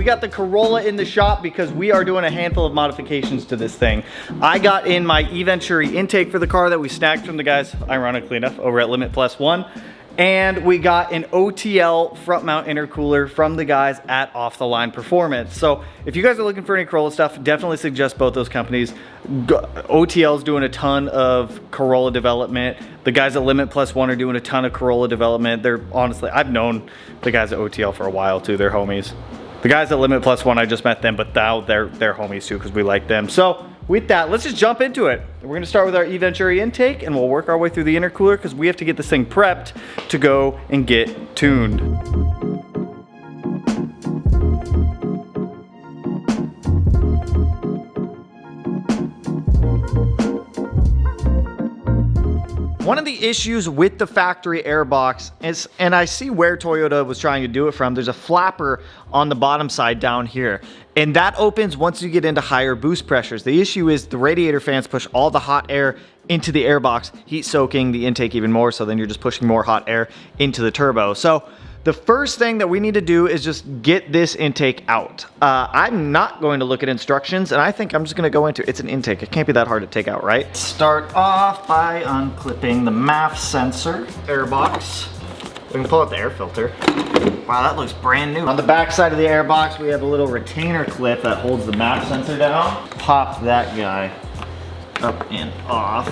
got the Corolla in the shop because we are doing a handful of modifications to this thing. I got in my Eventuri Intake for the car that we snagged from the guys, ironically enough, over at Limit Plus One. And we got an OTL front mount intercooler from the guys at Off the Line Performance. So if you guys are looking for any Corolla stuff, definitely suggest both those companies. OTL's doing a ton of Corolla development. The guys at Limit Plus One are doing a ton of Corolla development. They're honestly, I've known the guys at OTL for a while too. They're homies. The guys at Limit Plus One, I just met them, but now they're homies too because we like them. So with that, let's just jump into it. We're gonna start with our Eventuri Intake and we'll work our way through the intercooler because we have to get this thing prepped to go and get tuned. One of the issues with the factory airbox is, and I see where Toyota was trying to do it from, there's a flapper on the bottom side down here. And that opens once you get into higher boost pressures. The issue is the radiator fans push all the hot air into the airbox, heat soaking the intake even more, so then you're just pushing more hot air into the turbo. So the first thing that we need to do is just get this intake out. I'm not going to look at instructions, and I think I'm just gonna go into, it's an intake. It can't be that hard to take out, right? Start off by unclipping the MAF sensor airbox. We can pull out the air filter. Wow, that looks brand new. On the back side of the airbox, we have a little retainer clip that holds the MAF sensor down. Pop that guy up and off.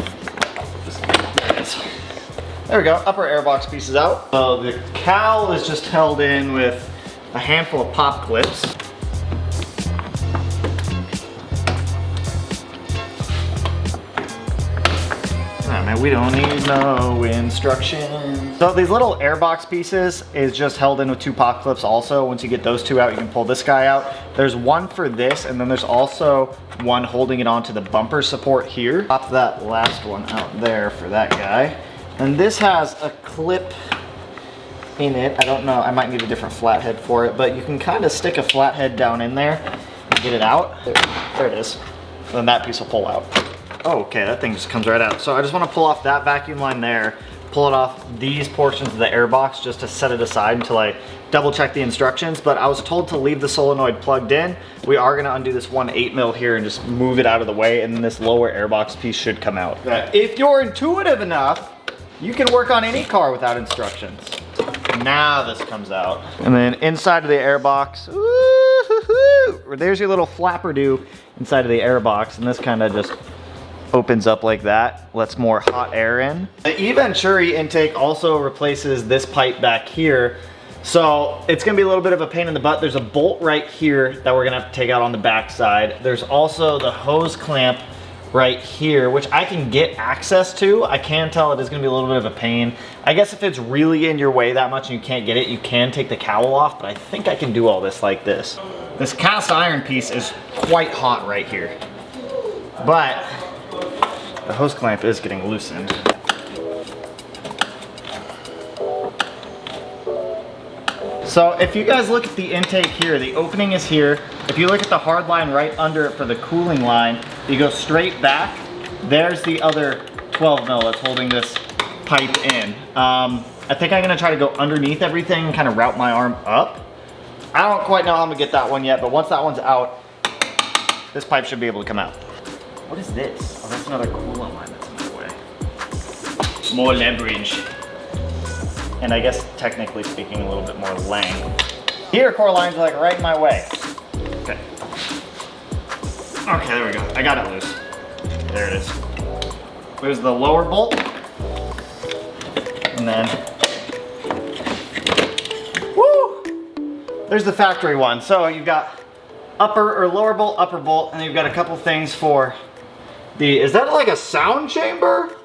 There it is. There we go, upper airbox piece is out. So the cowl is just held in with a handful of pop clips. Man, we don't need no instructions. So these little airbox pieces is just held in with two pop clips also. Once you get those two out, you can pull this guy out. There's one for this, and then there's also one holding it onto the bumper support here. Pop that last one out there for that guy. And this has a clip in it. I don't know, I might need a different flathead for it, but you can kind of stick a flathead down in there and get it out. There it is. And then that piece will pull out. Oh, okay, that thing just comes right out. So I just want to pull off that vacuum line there, pull it off these portions of the airbox just to set it aside until I double check the instructions. But I was told to leave the solenoid plugged in. We are gonna undo this 1/8mm here and just move it out of the way, and then this lower airbox piece should come out. If you're intuitive enough, you can work on any car without instructions. Now this comes out. And then inside of the airbox, there's your little flapper-do inside of the airbox, and this kind of just opens up like that, lets more hot air in. The Eventuri Intake also replaces this pipe back here, so it's gonna be a little bit of a pain in the butt. There's a bolt right here that we're gonna have to take out on the back side. There's also the hose clamp right here, which I can get access to. I can tell it is gonna be a little bit of a pain. I guess if it's really in your way that much and you can't get it, you can take the cowl off, but I think I can do all this like this. This cast iron piece is quite hot right here, but the hose clamp is getting loosened. So if you guys look at the intake here, the opening is here. If you look at the hard line right under it for the cooling line, you go straight back, there's the other 12mm that's holding this pipe in. I think I'm gonna try to go underneath everything and kind of route my arm up. I don't quite know how I'm gonna get that one yet, but once that one's out, this pipe should be able to come out. What is this? Oh, that's another coolant line that's in my way. More leverage. And I guess technically speaking, a little bit more length. Here, core lines are like right in my way. Okay. Okay, there we go. I got it loose. There it is. There's the lower bolt. And then, woo! There's the factory one. So you've got upper or lower bolt, upper bolt, and then you've got a couple things for the, is that like a sound chamber?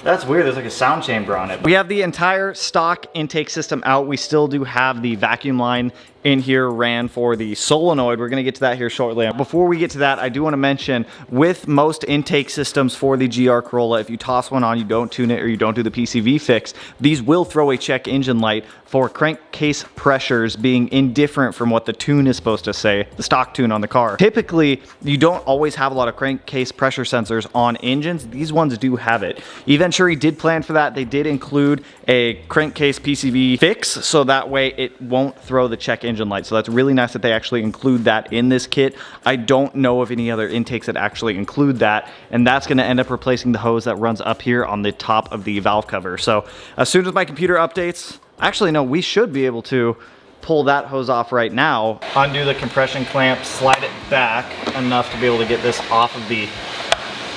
That's weird, there's like a sound chamber on it. We have the entire stock intake system out. We still do have the vacuum line in here ran for the solenoid. We're gonna get to that here shortly. Before we get to that, I do wanna mention, with most intake systems for the GR Carolla, if you toss one on, you don't tune it, or you don't do the PCV fix, these will throw a check engine light for crankcase pressures being indifferent from what the tune is supposed to say, the stock tune on the car. Typically, you don't always have a lot of crankcase pressure sensors on engines. These ones do have it. Eventuri did plan for that. They did include a crankcase PCV fix, so that way it won't throw the check engine engine light. So that's really nice that they actually include that in this kit. I don't know of any other intakes that actually include that, and that's gonna end up replacing the hose that runs up here on the top of the valve cover. So as soon as my computer updates, actually no, we should be able to pull that hose off right now. Undo the compression clamp, slide it back enough to be able to get this off of the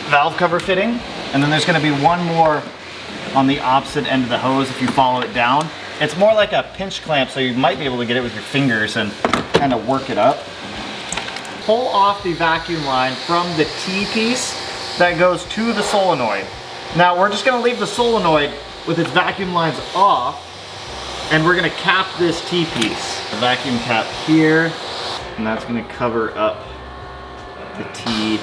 valve cover fitting. And then there's gonna be one more on the opposite end of the hose if you follow it down. It's more like a pinch clamp, so you might be able to get it with your fingers and kind of work it up. Pull off the vacuum line from the T-piece that goes to the solenoid. Now we're just gonna leave the solenoid with its vacuum lines off, and we're gonna cap this T-piece. The vacuum cap here, and that's gonna cover up the T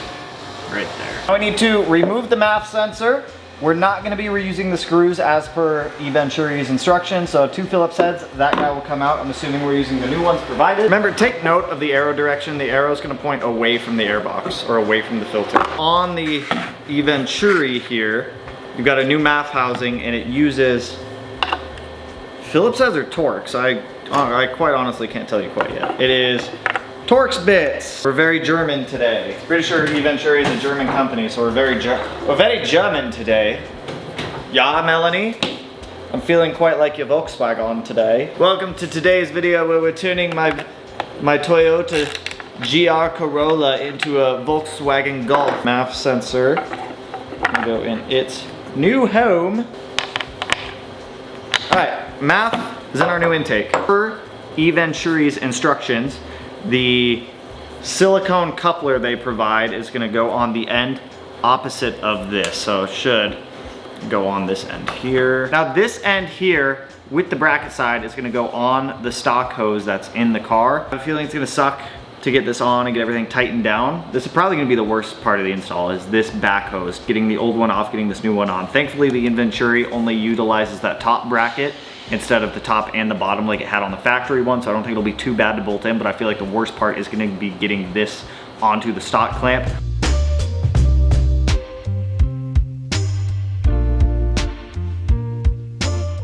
right there. Now we need to remove the MAF sensor. We're not gonna be reusing the screws as per Eventuri's instructions, so 2 Phillips heads, that guy will come out. I'm assuming we're using the new ones provided. Remember, take note of the arrow direction. The arrow is gonna point away from the airbox, or away from the filter. On the Eventuri here, you've got a new MAF housing, and it uses Phillips heads or Torx. I quite honestly can't tell you quite yet. It is Torx bits. We're very German today. Pretty sure Eventuri is a German company, so we're very German today. Yeah, Melanie? I'm feeling quite like your Volkswagen today. Welcome to today's video where we're turning my Toyota GR Carolla into a Volkswagen Golf. MAF sensor will go in its new home. Alright, MAF is in our new intake. Per Eventuri's instructions, the silicone coupler they provide is gonna go on the end opposite of this. So it should go on this end here. Now this end here with the bracket side is gonna go on the stock hose that's in the car. I have a feeling it's gonna suck to get this on and get everything tightened down. This is probably gonna be the worst part of the install, is this back hose. Getting the old one off, getting this new one on. Thankfully the Eventuri only utilizes that top bracket instead of the top and the bottom like it had on the factory one, so I don't think it'll be too bad to bolt in, but I feel like the worst part is gonna be getting this onto the stock clamp.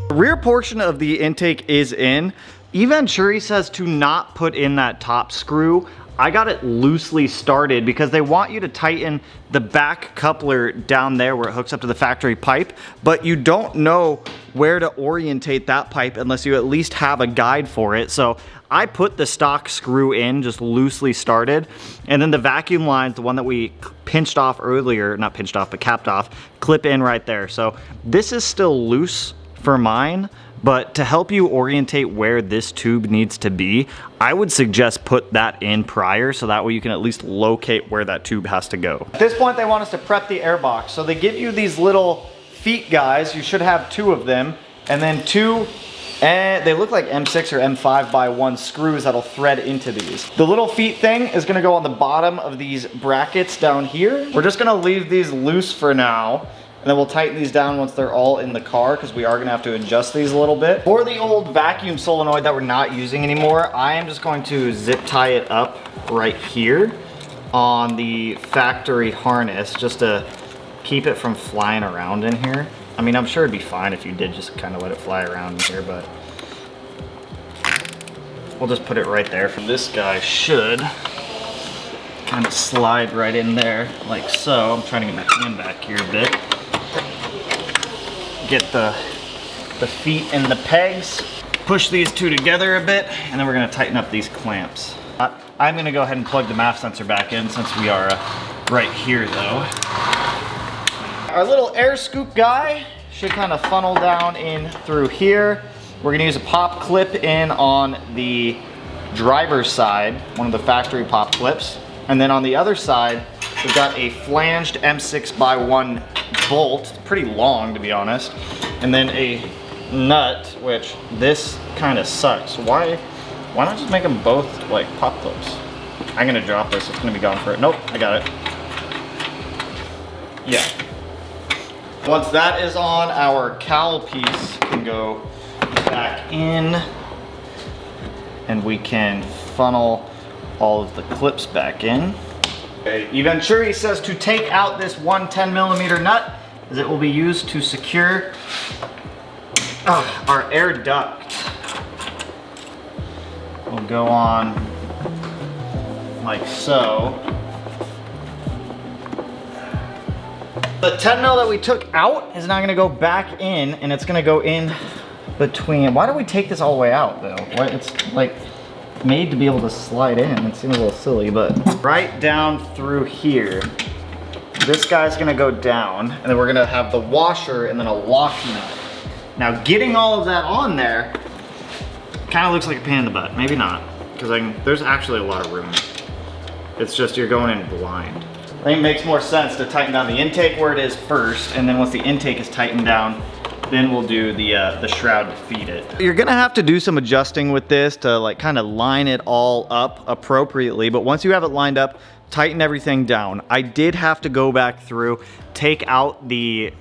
The rear portion of the intake is in. Eventuri says to not put in that top screw. I got it loosely started because they want you to tighten the back coupler down there where it hooks up to the factory pipe, but you don't know where to orientate that pipe unless you at least have a guide for it. So I put the stock screw in, just loosely started, and then the vacuum lines, the one that we pinched off earlier, not pinched off, but capped off, clip in right there. So this is still loose for mine, but to help you orientate where this tube needs to be, I would suggest put that in prior so that way you can at least locate where that tube has to go. At this point, they want us to prep the airbox. So they give you these little feet guys. You should have 2 of them, and then 2, and they look like M6 or M5x1 screws that'll thread into these. The little feet thing is gonna go on the bottom of these brackets down here. We're just gonna leave these loose for now, and then we'll tighten these down once they're all in the car, because we are gonna have to adjust these a little bit. For the old vacuum solenoid that we're not using anymore, I am just going to zip tie it up right here on the factory harness, just to keep it from flying around in here. I mean, I'm sure it'd be fine if you did just kind of let it fly around in here, but we'll just put it right there. This guy should kind of slide right in there, like so. I'm trying to get my hand back here a bit. Get the feet and the pegs, push these 2 together a bit, and then we're gonna tighten up these clamps. I'm gonna go ahead and plug the MAF sensor back in since we are right here though. Our little air scoop guy should kind of funnel down in through here. We're gonna use a pop clip in on the driver's side, one of the factory pop clips. And then on the other side, we've got a flanged M6x1 bolt. It's pretty long, to be honest. And then a nut, which this kind of sucks. Why not just make them both like pop clips? I'm gonna drop this, it's gonna be gone for it. Nope, I got it. Yeah. Once that is on, our cowl piece can go back in, and we can funnel all of the clips back in. Okay. Eventuri says to take out this 110mm nut, as it will be used to secure our air duct. will go on like so. The 10 mil that we took out is now gonna go back in, and it's gonna go in between. Why do we take this all the way out though? It's like made to be able to slide in. It seems a little silly, but right down through here. This guy's gonna go down, and then we're gonna have the washer and then a lock nut. Now getting all of that on there kind of looks like a pain in the butt. Maybe not, because there's actually a lot of room. It's just you're going in blind. I think it makes more sense to tighten down the intake where it is first, and then once the intake is tightened down, then we'll do the shroud to feed it. You're gonna have to do some adjusting with this to like kind of line it all up appropriately, but once you have it lined up, tighten everything down. I did have to go back through, take out the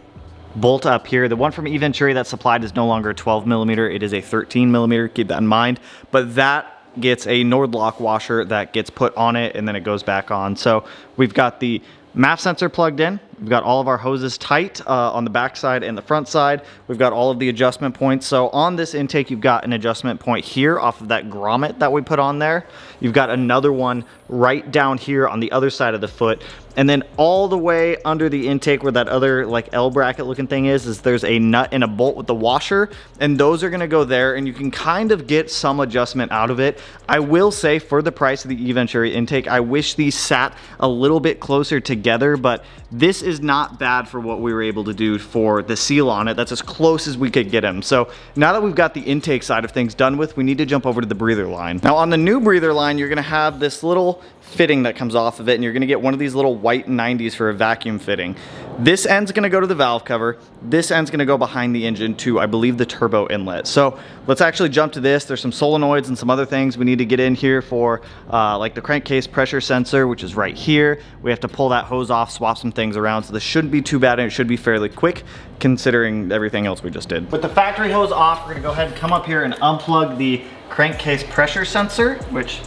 bolt up here. The one from Eventuri that's supplied is no longer a 12 millimeter, it is a 13 millimeter, keep that in mind, but that gets a Nordlock washer that gets put on it and then it goes back on. So we've got the MAF sensor plugged in. We've got all of our hoses tight on the back side and the front side. We've got all of the adjustment points. So on this intake, you've got an adjustment point here off of that grommet that we put on there. You've got another one right down here on the other side of the foot. And then all the way under the intake where that other like L bracket looking thing is there's a nut and a bolt with the washer, and those are gonna go there, and you can kind of get some adjustment out of it. I will say for the price of the Eventuri intake, I wish these sat a little bit closer together, but this is not bad for what we were able to do for the seal on it. That's as close as we could get them. So now that we've got the intake side of things done with, we need to jump over to the breather line. Now on the new breather line, you're gonna have this little fitting that comes off of it, and you're gonna get one of these little white 90s for a vacuum fitting. This end's gonna go to the valve cover. This end's gonna go behind the engine to, I believe, the turbo inlet. So let's actually jump to this. There's some solenoids and some other things we need to get in here for like the crankcase pressure sensor, which is right here. We have to pull that hose off, swap some things around. So this shouldn't be too bad, and it should be fairly quick considering everything else we just did. With the factory hose off, we're gonna go ahead and come up here and unplug the crankcase pressure sensor, which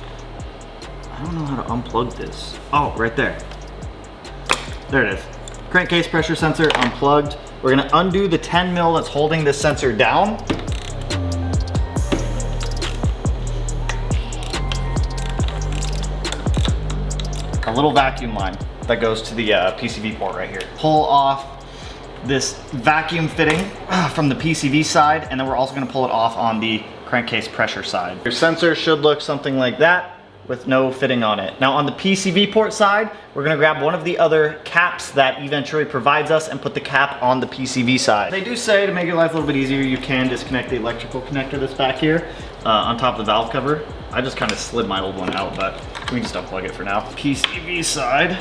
I don't know how to unplug this. Oh, right there. There it is. Crankcase pressure sensor unplugged. We're gonna undo the 10 mil that's holding this sensor down. A little vacuum line that goes to the PCV port right here. Pull off this vacuum fitting from the PCV side, and then we're also gonna pull it off on the crankcase pressure side. Your sensor should look something like that, with no fitting on it. Now on the PCV port side, we're gonna grab one of the other caps that Eventuri provides us and put the cap on the PCV side. They do say to make your life a little bit easier, you can disconnect the electrical connector that's back here on top of the valve cover. I just kind of slid my old one out, but we can just unplug it for now. PCV side,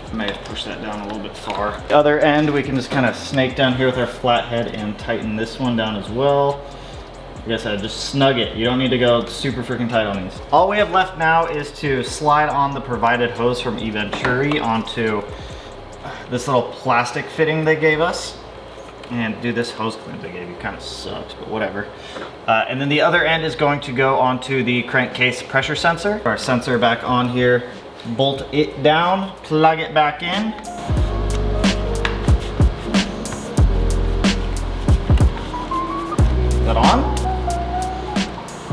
I may have pushed that down a little bit far. The other end, we can just kind of snake down here with our flathead and tighten this one down as well. Like I said, just snug it. You don't need to go super freaking tight on these. All we have left now is to slide on the provided hose from Eventuri onto this little plastic fitting they gave us and do this hose clamp they gave you. Kind of sucks, but whatever. And then the other end is going to go onto the crankcase pressure sensor. Our sensor back on here, bolt it down, plug it back in. Is that on?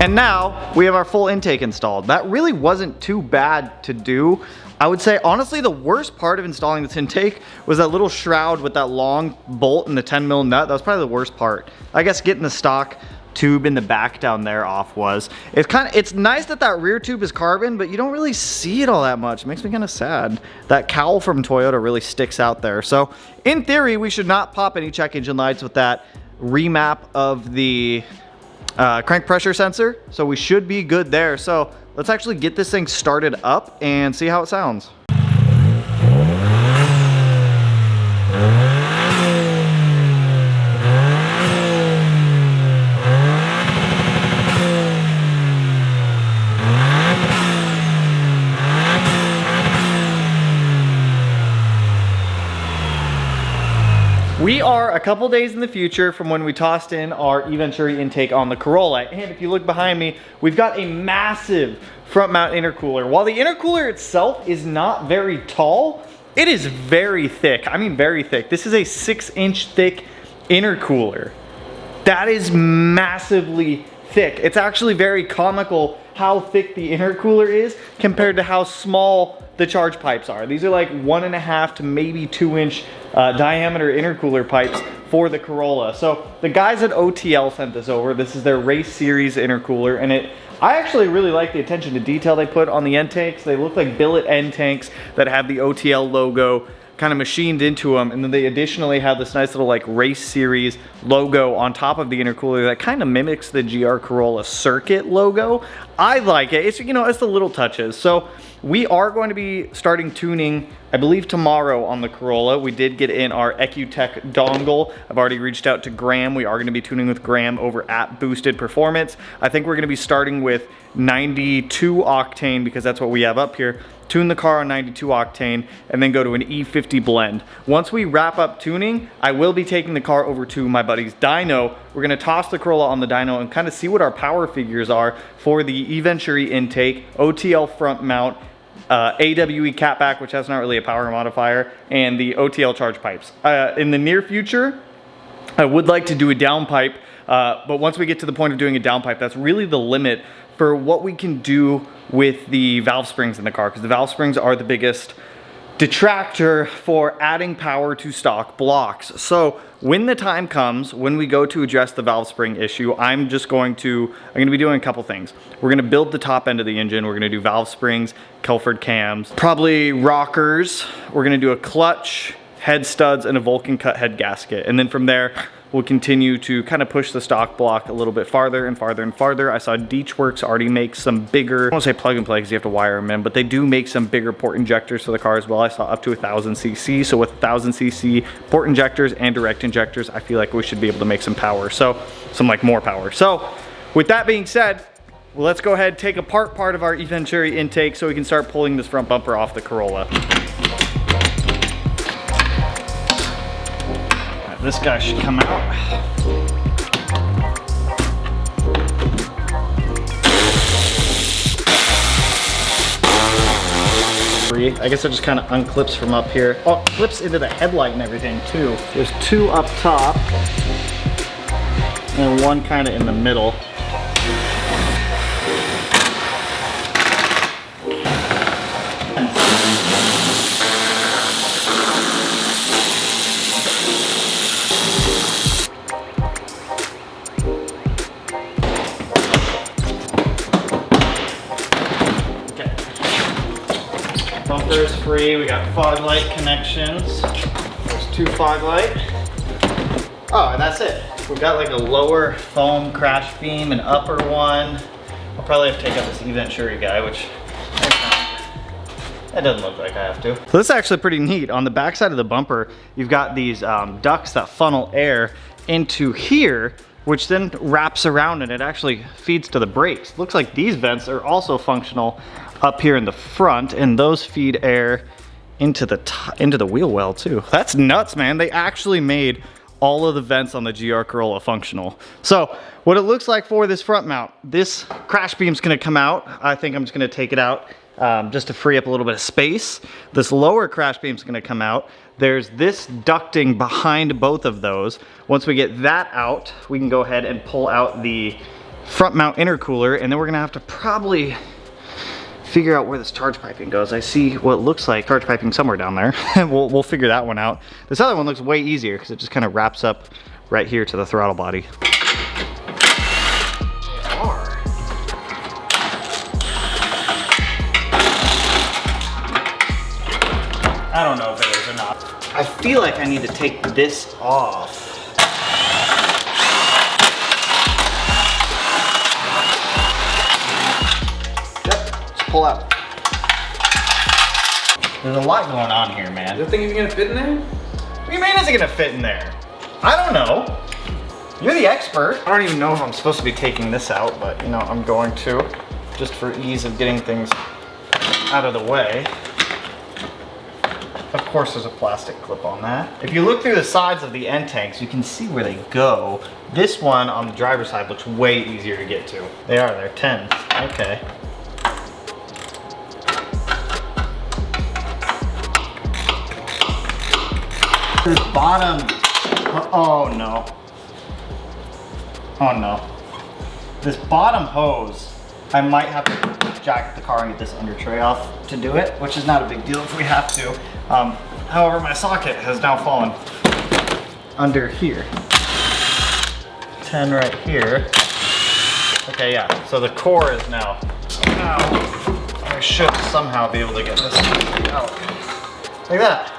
And now we have our full intake installed. That really wasn't too bad to do. I would say, honestly, the worst part of installing this intake was that little shroud with that long bolt and the 10 mil nut. That was probably the worst part. I guess getting the stock tube in the back down there off was. It's nice that that rear tube is carbon, but you don't really see it all that much. It makes me kind of sad. That cowl from Toyota really sticks out there. So in theory, we should not pop any check engine lights with that remap of the crank pressure sensor, so we should be good there. So let's actually get this thing started up and see how it sounds. We are a couple days in the future from when we tossed in our Eventuri intake on the Corolla. And if you look behind me, we've got a massive front mount intercooler. While the intercooler itself is not very tall, it is very thick. I mean, very thick. This is a 6-inch thick intercooler. That is massively thick. It's actually very comical how thick the intercooler is compared to how small the charge pipes are. These are like 1.5 to maybe 2-inch diameter intercooler pipes for the Corolla. So the guys at OTL sent this over. This is their race series intercooler, and I actually really like the attention to detail they put on the end tanks. They look like billet end tanks that have the OTL logo kind of machined into them, and then they additionally have this nice little like race series logo on top of the intercooler that kind of mimics the GR Carolla circuit logo. I like it. It's, you know, it's the little touches. So we are going to be starting tuning, I believe, tomorrow on the Corolla. We did get in our EcuTech dongle. I've already reached out to Ghram. We are going to be tuning with Ghram over at Boosted Performance. I think we're going to be starting with 92 octane because that's what we have up here. Tune the car on 92 octane and then go to an E50 blend. Once we wrap up tuning, I will be taking the car over to my buddy's dyno. We're gonna toss the Corolla on the dyno and kind of see what our power figures are for the Eventuri Intake, OTL Front mount, AWE catback, which has not really a power modifier, and the OTL charge pipes. In the near future, I would like to do a downpipe, but once we get to the point of doing a downpipe, that's really the limit for what we can do with the valve springs in the car, because the valve springs are the biggest detractor for adding power to stock blocks. So when the time comes, when we go to address the valve spring issue, I'm going to be doing a couple things. We're gonna build the top end of the engine. We're gonna do valve springs, Kelford cams, probably rockers. We're gonna do a clutch, head studs, and a Vulcan cut head gasket. And then from there, we'll continue to kind of push the stock block a little bit farther and farther and farther. I saw Deechworks already make some bigger, I won't say plug and play because you have to wire them in, but they do make some bigger port injectors for the car as well. I saw up to 1,000 cc. So with 1,000 cc port injectors and direct injectors, I feel like we should be able to make some power. So some like more power. So with that being said, let's go ahead and take apart part of our Eventuri Intake so we can start pulling this front bumper off the Corolla. This guy should come out. I guess it just kind of unclips from up here. Oh, it clips into the headlight and everything too. There's two up top and one kind of in the middle. Bumper's free. We got fog light connections. There's two fog light. Oh, and that's it. We've got like a lower foam crash beam, an upper one. I'll probably have to take out this Eventuri guy, which that doesn't look like I have to. So this is actually pretty neat. On the back side of the bumper, you've got these ducts that funnel air into here, which then wraps around and it actually feeds to the brakes. Looks like these vents are also functional up here in the front, and those feed air into the wheel well too. That's nuts, man. They actually made all of the vents on the GR Carolla functional. So what it looks like for this front mount, this crash beam's gonna come out. I think I'm just gonna take it out just to free up a little bit of space. This lower crash beam's gonna come out. There's this ducting behind both of those. Once we get that out, we can go ahead and pull out the front mount intercooler, and then we're gonna have to probably figure out where this charge piping goes. I see what looks like charge piping somewhere down there. we'll figure that one out. This other one looks way easier because it just kind of wraps up right here to the throttle body. I don't know if it is or not. I feel like I need to take this off. Pull out. There's a lot going on here, man. You think it's gonna fit in there? What do you mean is it gonna fit in there? I don't know. You're the expert. I don't even know if I'm supposed to be taking this out, but you know, I'm going to, just for ease of getting things out of the way. Of course there's a plastic clip on that. If you look through the sides of the end tanks, you can see where they go. This one on the driver's side looks way easier to get to. They're 10s, okay. This bottom, oh no. Oh no. This bottom hose I might have to jack up the car and get this under tray off to do it, which is not a big deal if we have to. However, my socket has now fallen under here. 10 right here. Okay, yeah, so the core is now out. I should somehow be able to get this out. Like that.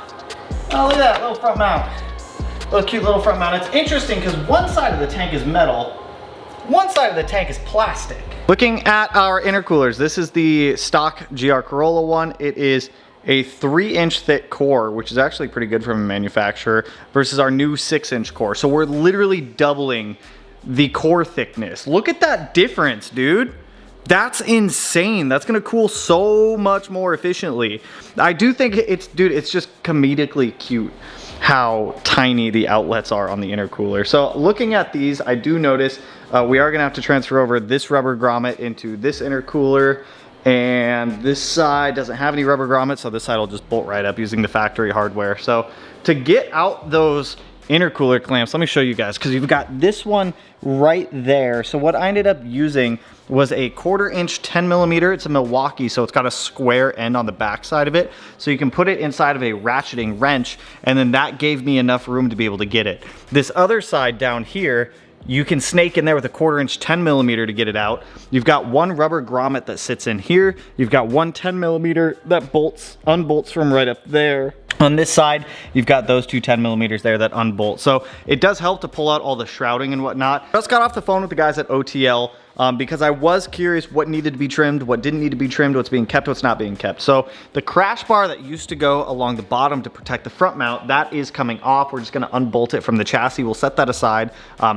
Oh, look at that little front mount. Little cute little front mount. It's interesting because one side of the tank is metal, one side of the tank is plastic. Looking at our intercoolers, this is the stock GR Carolla one. It is a 3-inch thick core, which is actually pretty good from a manufacturer, versus our new 6-inch core. So we're literally doubling the core thickness. Look at that difference, dude. That's insane. That's gonna cool so much more efficiently. I do think it's, dude, it's just comedically cute how tiny the outlets are on the intercooler. So looking at these, I do notice we are gonna have to transfer over this rubber grommet into this intercooler, and this side doesn't have any rubber grommets, so this side will just bolt right up using the factory hardware. So to get out those intercooler clamps, let me show you guys, because you've got this one right there. So what I ended up using was a 1/4 inch 10 millimeter. It's a Milwaukee, so it's got a square end on the back side of it. So you can put it inside of a ratcheting wrench, and then that gave me enough room to be able to get it. This other side down here, you can snake in there with a 1/4 inch 10 millimeter to get it out. You've got one rubber grommet that sits in here. You've got one 10 millimeter that unbolts from right up there. On this side, you've got those two 10 millimeters there that unbolt. So it does help to pull out all the shrouding and whatnot. Just got off the phone with the guys at OTL because I was curious what needed to be trimmed, what didn't need to be trimmed, what's being kept, what's not being kept. So the crash bar that used to go along the bottom to protect the front mount, that is coming off. We're just gonna unbolt it from the chassis. We'll set that aside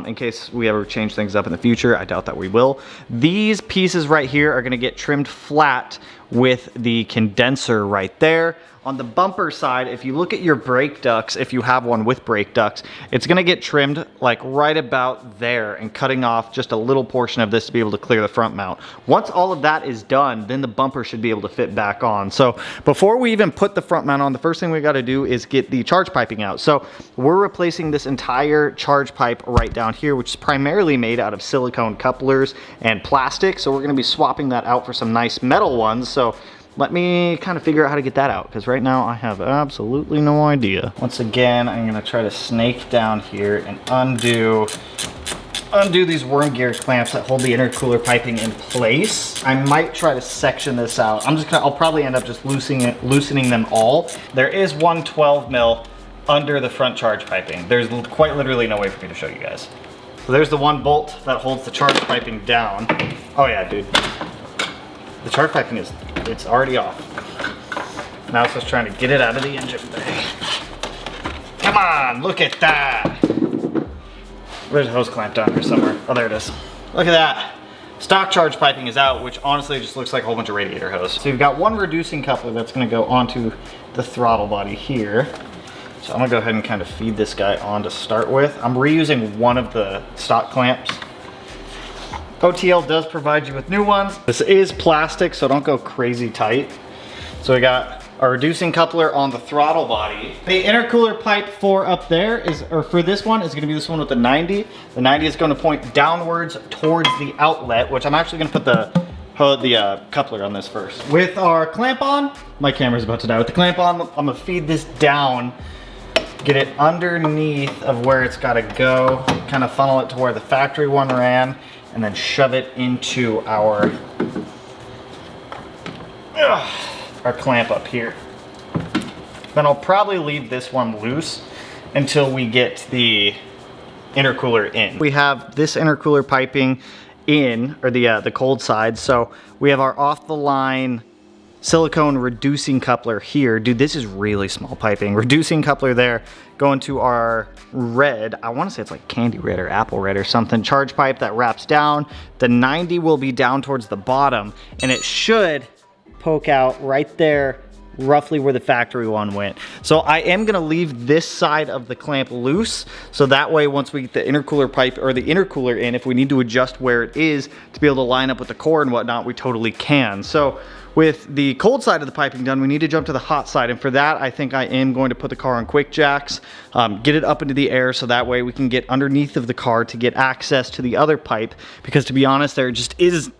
in case we ever change things up in the future. I doubt that we will. These pieces right here are gonna get trimmed flat with the condenser right there. On the bumper side, if you look at your brake ducts, if you have one with brake ducts, it's gonna get trimmed like right about there and cutting off just a little portion of this to be able to clear the front mount. Once all of that is done, then the bumper should be able to fit back on. So before we even put the front mount on, the first thing we gotta do is get the charge piping out. So we're replacing this entire charge pipe right down here, which is primarily made out of silicone couplers and plastic. So we're gonna be swapping that out for some nice metal ones. So let me kind of figure out how to get that out, because right now I have absolutely no idea. Once again, I'm gonna try to snake down here and undo these worm gear clamps that hold the intercooler piping in place. I might try to section this out. I'll probably end up just loosening them all. There is one 12 mil under the front charge piping. There's quite literally no way for me to show you guys. So there's the one bolt that holds the charge piping down. Oh yeah, dude. The charge piping it's already off. Now it's just trying to get it out of the engine bay. Come on, look at that. There's a hose clamp down here somewhere. Oh, there it is. Look at that. Stock charge piping is out, which honestly just looks like a whole bunch of radiator hose. So you've got one reducing coupler that's gonna go onto the throttle body here. So I'm gonna go ahead and kind of feed this guy on to start with. I'm reusing one of the stock clamps. OTL does provide you with new ones. This is plastic, so don't go crazy tight. So we got our reducing coupler on the throttle body. The intercooler pipe for up there for this one is gonna be this one with the 90. The 90 is gonna point downwards towards the outlet, which I'm actually gonna put the coupler on this first. With our clamp on, my camera's about to die. With the clamp on, I'm gonna feed this down, get it underneath of where it's gotta go, kind of funnel it to where the factory one ran, and then shove it into our clamp up here. Then I'll probably leave this one loose until we get the intercooler in. We have this intercooler piping in, or the cold side, so we have our off the line silicone reducing coupler here. Dude, this is really small piping. Reducing coupler there, going to our red, I want to say it's like candy red or apple red or something, charge pipe that wraps down. The 90 will be down towards the bottom, and it should poke out right there, roughly where the factory one went. So I am gonna leave this side of the clamp loose, so that way once we get the intercooler pipe or the intercooler in, if we need to adjust where it is to be able to line up with the core and whatnot, we totally can. So with the cold side of the piping done, we need to jump to the hot side, and for that I think I am going to put the car on quick jacks, get it up into the air so that way we can get underneath of the car to get access to the other pipe, because to be honest, there just is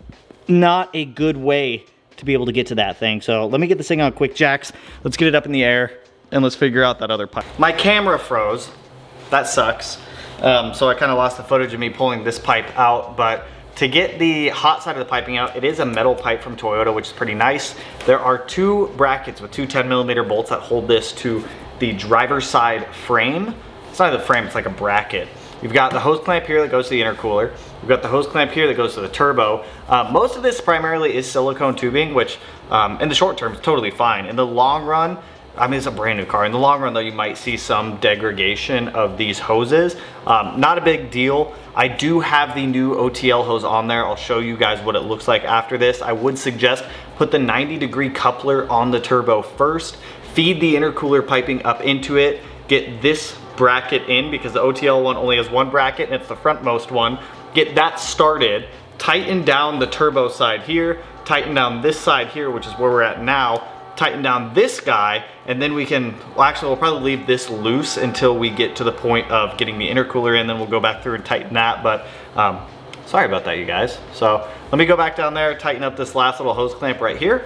not a good way to be able to get to that thing. So let me get this thing on quick jacks. Let's get it up in the air and let's figure out that other pipe. My camera froze. That sucks. So I kind of lost the footage of me pulling this pipe out, but to get the hot side of the piping out, it is a metal pipe from Toyota, which is pretty nice. There are 2 brackets with 2 10mm bolts that hold this to the driver's side frame. It's not the frame, it's like a bracket. You've got the hose clamp here that goes to the intercooler. You've got the hose clamp here that goes to the turbo. Most of this primarily is silicone tubing, which in the short term is totally fine. In the long run, I mean, it's a brand new car. In the long run though, you might see some degradation of these hoses. Not a big deal. I do have the new OTL hose on there. I'll show you guys what it looks like after this. I would suggest put the 90-degree coupler on the turbo first, feed the intercooler piping up into it, get this bracket in because the OTL one only has 1 bracket and it's the frontmost one. Get that started, tighten down the turbo side here, tighten down this side here, which is where we're at now, tighten down this guy, and then we can, well actually we'll probably leave this loose until we get to the point of getting the intercooler in, then we'll go back through and tighten that, but sorry about that you guys. So let me go back down there, tighten up this last little hose clamp right here,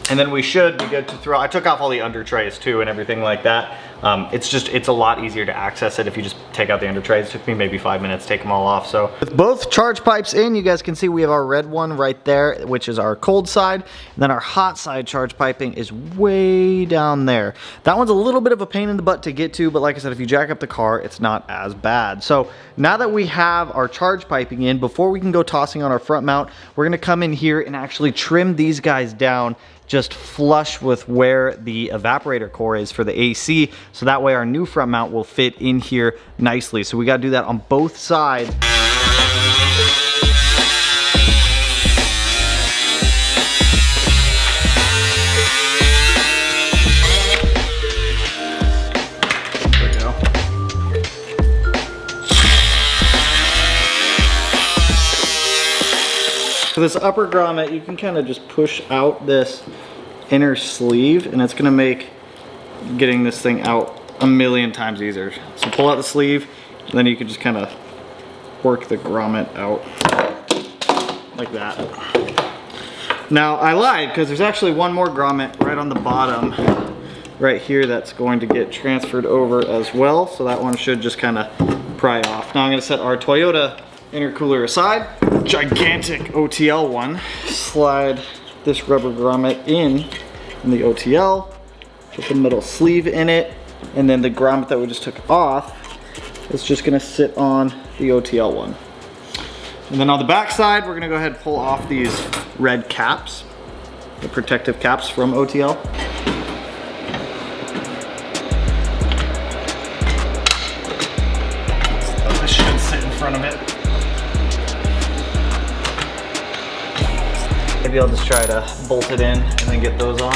and then we should be good to throw. I took off all the under trays too and everything like that. It's a lot easier to access it if you just take out the under trays. It took me maybe 5 minutes to take them all off. So with both charge pipes in, you guys can see we have our red one right there, which is our cold side. And then our hot side charge piping is way down there. That one's a little bit of a pain in the butt to get to, but like I said, if you jack up the car, it's not as bad. So now that we have our charge piping in, before we can go tossing on our front mount, we're gonna come in here and actually trim these guys down just flush with where the evaporator core is for the AC, so that way our new front mount will fit in here nicely. So we got to do that on both sides. There we go. For this upper grommet, you can kind of just push out this inner sleeve and it's going to make getting this thing out a million times easier. So pull out the sleeve and then you can just kind of work the grommet out like that. Now I lied because there's actually one more grommet right on the bottom right here that's going to get transferred over as well. So that one should just kind of pry off. Now I'm going to set our Toyota intercooler aside. Gigantic OTL one. Slide this rubber grommet in the OTL, put the metal sleeve in it, and then the grommet that we just took off is just gonna sit on the OTL one. And then on the back side, we're gonna go ahead and pull off these red caps, the protective caps from OTL. This should sit in front of it. Maybe I'll just try to bolt it in and then get those on.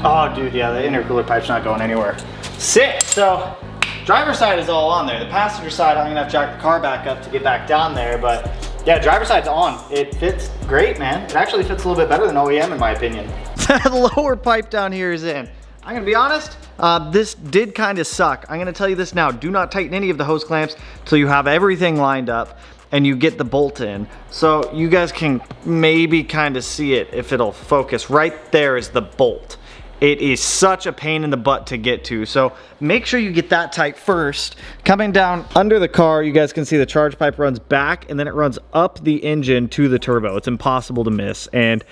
Oh dude, yeah, the intercooler pipe's not going anywhere. Sick! So, driver's side is all on there. The passenger side, I'm gonna have to jack the car back up to get back down there, but yeah, driver's side's on. It fits great, man. It actually fits a little bit better than OEM in my opinion. The lower pipe down here is in. I'm gonna be honest, this did kind of suck. I'm gonna tell you this now, do not tighten any of the hose clamps until you have everything lined up and you get the bolt in. So you guys can maybe kind of see it if it'll focus. Right there is the bolt. It is such a pain in the butt to get to. So make sure you get that tight first. Coming down under the car, you guys can see the charge pipe runs back and then it runs up the engine to the turbo. It's impossible to miss. And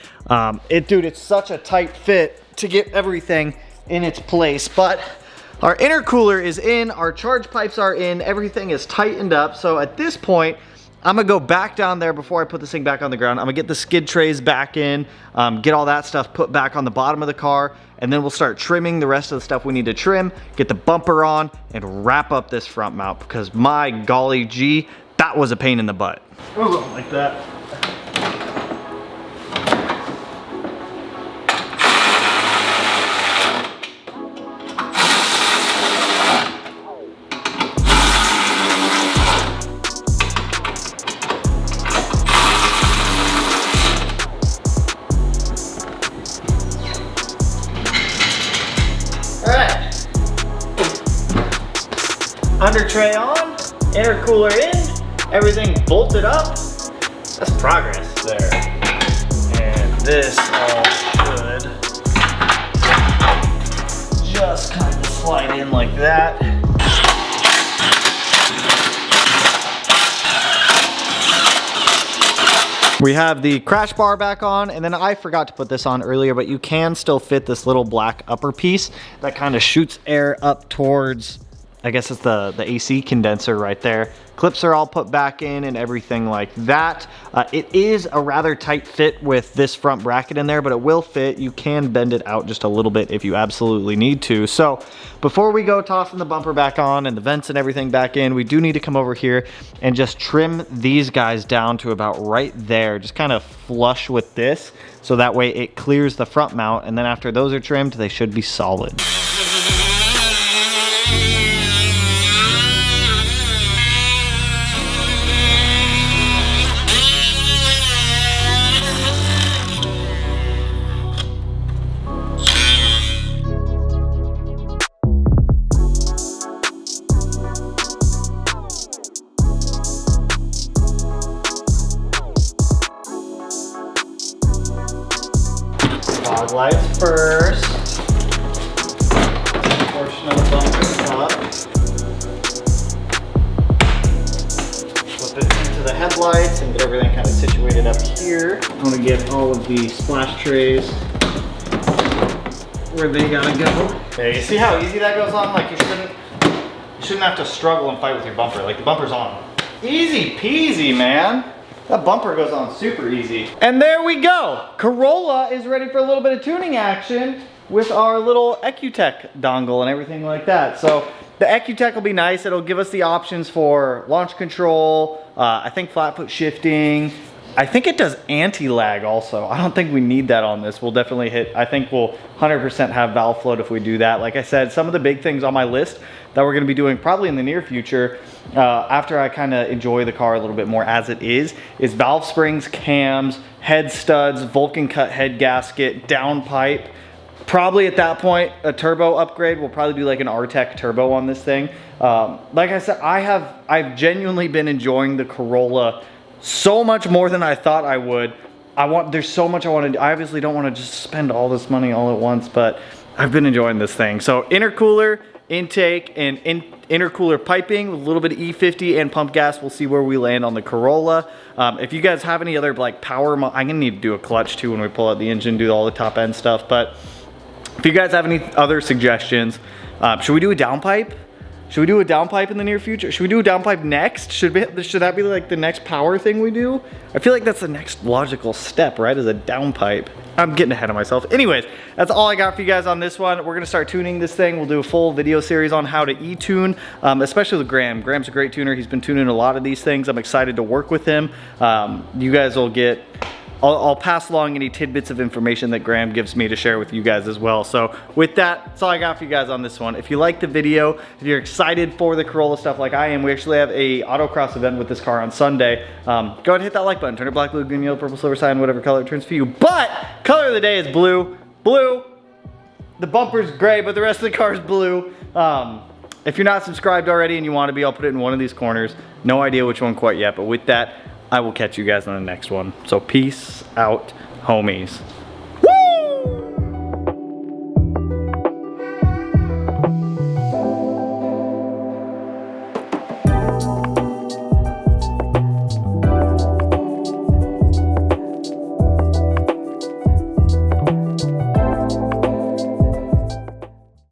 dude, it's such a tight fit to get everything in its place. But our intercooler is in, our charge pipes are in, everything is tightened up. So at this point, I'm gonna go back down there before I put this thing back on the ground. I'm gonna get the skid trays back in, get all that stuff put back on the bottom of the car, and then we'll start trimming the rest of the stuff we need to trim, get the bumper on, and wrap up this front mount, because my golly gee, that was a pain in the butt. Oh, like that. Under tray on, intercooler in, everything bolted up. That's progress there. And this all should just kind of slide in like that. We have the crash bar back on, and then I forgot to put this on earlier, but you can still fit this little black upper piece that kind of shoots air up towards, I guess it's the AC condenser right there. Clips are all put back in and everything like that. It is a rather tight fit with this front bracket in there, but it will fit. You can bend it out just a little bit if you absolutely need to. So before we go tossing the bumper back on and the vents and everything back in, we do need to come over here and just trim these guys down to about right there, just kind of flush with this, so that way it clears the front mount, and then after those are trimmed, they should be solid. Fog lights first. Portion of the bumper up. Flip it into the headlights and get everything kind of situated up here. I want to get all of the splash trays where they gotta go. Okay, you see how easy that goes on? Like you shouldn't have to struggle and fight with your bumper. Like the bumper's on. Easy peasy, man. That bumper goes on super easy. And there we go. Corolla is ready for a little bit of tuning action with our little EcuTech dongle and everything like that. So the EcuTech will be nice. It'll give us the options for launch control, I think flat foot shifting. I think it does anti-lag also. I don't think we need that on this. We'll definitely hit, I think we'll 100% have valve float if we do that. Like I said, some of the big things on my list that we're gonna be doing probably in the near future, after I kind of enjoy the car a little bit more as it is valve springs, cams, head studs, Vulcan cut head gasket, downpipe. Probably at that point, a turbo upgrade. We'll probably do like an R-Tech turbo on this thing. Like I said, I've genuinely been enjoying the Corolla so much more than I thought I would. There's so much I want to do. I obviously don't want to just spend all this money all at once, but I've been enjoying this thing. So intercooler, intake, and intercooler piping with a little bit of E50 and pump gas. We'll see where we land on the Corolla. If you guys have any other like power, I'm gonna need to do a clutch too when we pull out the engine, do all the top end stuff. But if you guys have any other suggestions, should we do a downpipe? Should we do a downpipe in the near future? Should we do a downpipe next? Should that be like the next power thing we do? I feel like that's the next logical step, right? Is a downpipe. I'm getting ahead of myself. Anyways, that's all I got for you guys on this one. We're gonna start tuning this thing. We'll do a full video series on how to e-tune, especially with Ghram. Gram's a great tuner. He's been tuning a lot of these things. I'm excited to work with him. You guys will get, I'll pass along any tidbits of information that Ghram gives me to share with you guys as well. So with that, that's all I got for you guys on this one. If you like the video, if you're excited for the Corolla stuff like I am, we actually have a autocross event with this car on Sunday. Go ahead and hit that like button. Turn it black, blue, green, yellow, purple, silver, cyan, whatever color it turns for you. But color of the day is blue. Blue. The bumper's gray, but the rest of the car is blue. If you're not subscribed already and you want to be, I'll put it in one of these corners. No idea which one quite yet, but with that, I will catch you guys on the next one. So peace out, homies.